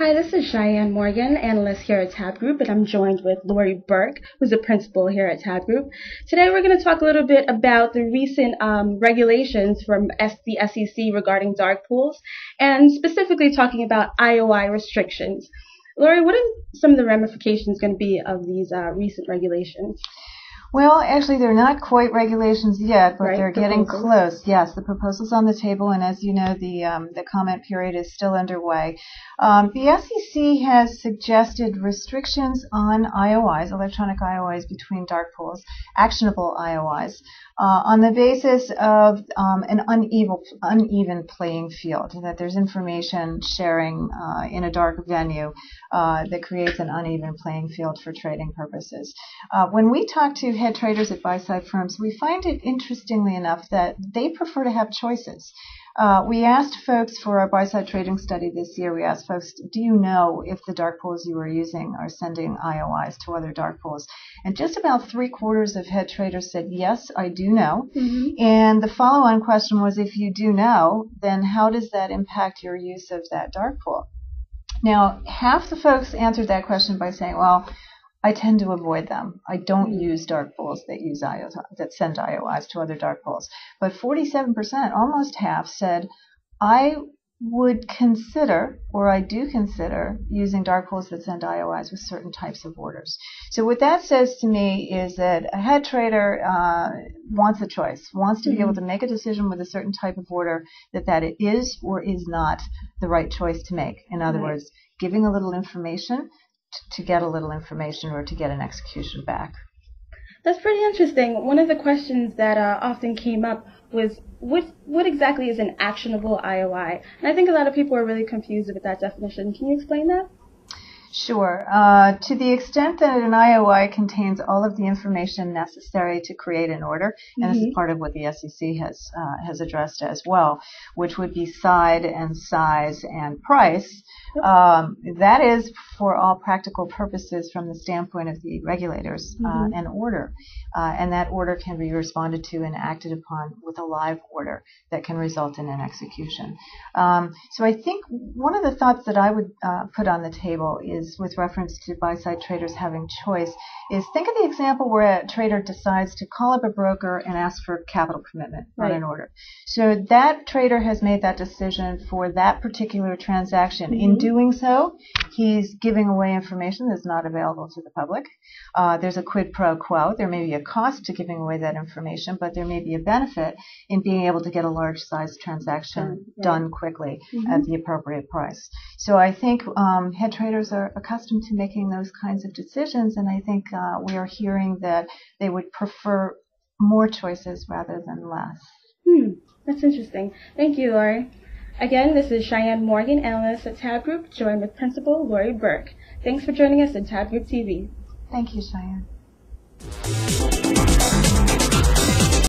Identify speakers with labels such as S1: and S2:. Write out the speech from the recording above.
S1: Hi, this is Cheyenne Morgan, analyst here at TABB Group, and I'm joined with Laurie Berke, who's a principal here at TABB Group. Today we're going to talk a little bit about the recent regulations from the SEC regarding dark pools, and specifically talking about IOI restrictions. Laurie, what are some of the ramifications going to be of these recent regulations?
S2: Well, actually, they're not quite regulations yet, but
S1: Right,
S2: they're getting close. Yes, the proposal's on the table, and as you know, the comment period is still underway. The SEC has suggested restrictions on IOIs, electronic IOIs between dark pools, actionable IOIs, on the basis of an uneven playing field, that there's information sharing in a dark venue that creates an uneven playing field for trading purposes. When we talk to head traders at buy-side firms, we find it, interestingly enough, that they prefer to have choices. We asked folks for our buy-side trading study this year, we asked folks, do you know if the dark pools you are using are sending IOIs to other dark pools? And just about 3/4 of head traders said, yes, I do know. And the follow-on question was, if you do know, then how does that impact your use of that dark pool? Now, half the folks answered that question by saying, well, I tend to avoid them. I don't use dark pools that send IOIs to other dark pools. But 47%, almost half, said, I would consider, or I do consider, using dark pools that send IOIs with certain types of orders. So what that says to me is that a head trader wants a choice, wants to be able to make a decision with a certain type of order that it is or is not the right choice to make. In other words, giving a little information to get a little information or to get an execution back.
S1: That's pretty interesting. One of the questions that often came up was, what exactly is an actionable IOI? And I think a lot of people are really confused with that definition. Can you explain that?
S2: Sure. To the extent that an IOI contains all of the information necessary to create an order, and this is part of what the SEC has addressed as well, which would be side and size and price. That is, for all practical purposes, from the standpoint of the regulators, an order. And that order can be responded to and acted upon with a live order that can result in an execution. So I think one of the thoughts that I would put on the table is, with reference to buy-side traders having choice, is think of the example where a trader decides to call up a broker and ask for capital commitment on an order. So that trader has made that decision for that particular transaction. In doing so, he's giving away information that's not available to the public. There's a quid pro quo. There may be a cost to giving away that information, but there may be a benefit in being able to get a large size transaction done quickly at the appropriate price. So I think head traders are accustomed to making those kinds of decisions, and I think we are hearing that they would prefer more choices rather than less.
S1: That's interesting. Thank you, Laurie. Again, this is Cheyenne Morgan, analyst at TABB Group, joined with Principal Laurie Berke. Thanks for joining us at TABB Group TV.
S2: Thank you, Cheyenne.